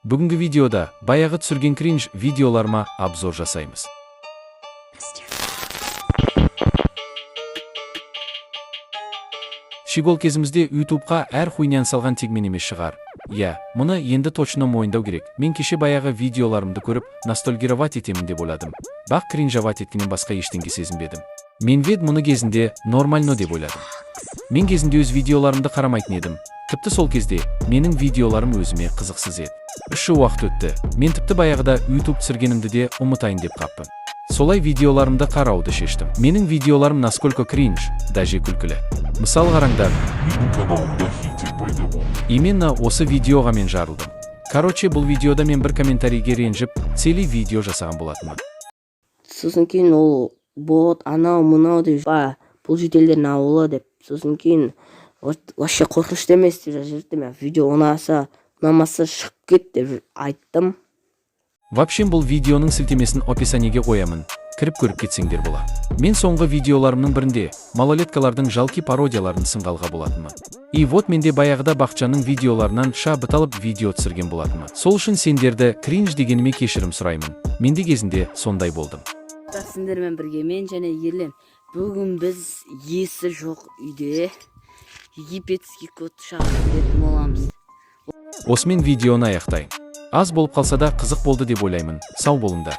Бүгінгі видеода баяғы түсірген кринж видеоларыма обзор жасаймыз. Шигол кезімізде YouTube'қа әр хуйнян салған тегмен емес шығар. Я, мұны енді точно мойындау керек. Мен кеше баяғы видеоларымды көріп, ностальгировать етемін деп ойладым. Бақ кринжавать еткенен басқа ештеңе сезінбедім. Мен вед мұны кезінде нормально деп ойладым. Мен кезінде өз видеоларымды қарамайтын едім. Тіпті сол кезде менің видеоларым өзіме қызықсыз еді. 3 уақыт өтті. Мен тіпті баяғыда YouTube түсіргенімді де ұмытайын деп қаппын. Солай видеоларымды қарауды шештім. Менің видеоларым насколько кринж, даже күлкілі. Мысал қараңдар. Именно осы видеоға мен жарылдым. Короче, бұл видеода мен бір комментарийге ренжіп, целый видео жасаған болатынмын. Сосын кейін ол бот анау мынау деп бұл жителдердің ауылы деп, сосын кейін вообще қорқынышты емес деп жазды. Мен видео ұнамаса шығып кет деп айттым. Вообще бұл видеоның сілтемесін описаниеге қоямын. Кіріп көріп кетсеңдер бола. Мен соңғы видеоларымның бірінде малолеткалардың жалки пародияларын сынғалға болатынмын. И вот менде баяғыда Бақчаның видеоларынан шабыт алып видео түсірген болатынмын. Сол үшін сендерді кринж дегеніме кешірім сұраймын. Менде кезінде сондай болдым. Сіздермен бірге мен және Ерлен. Бүгін біз есі жоқ үйде египетский кот шақырып боламыз. Осымен видеоны аяқтайын. Аз болып қалса да қызық болды деп ойлаймын. Сау болыңдар.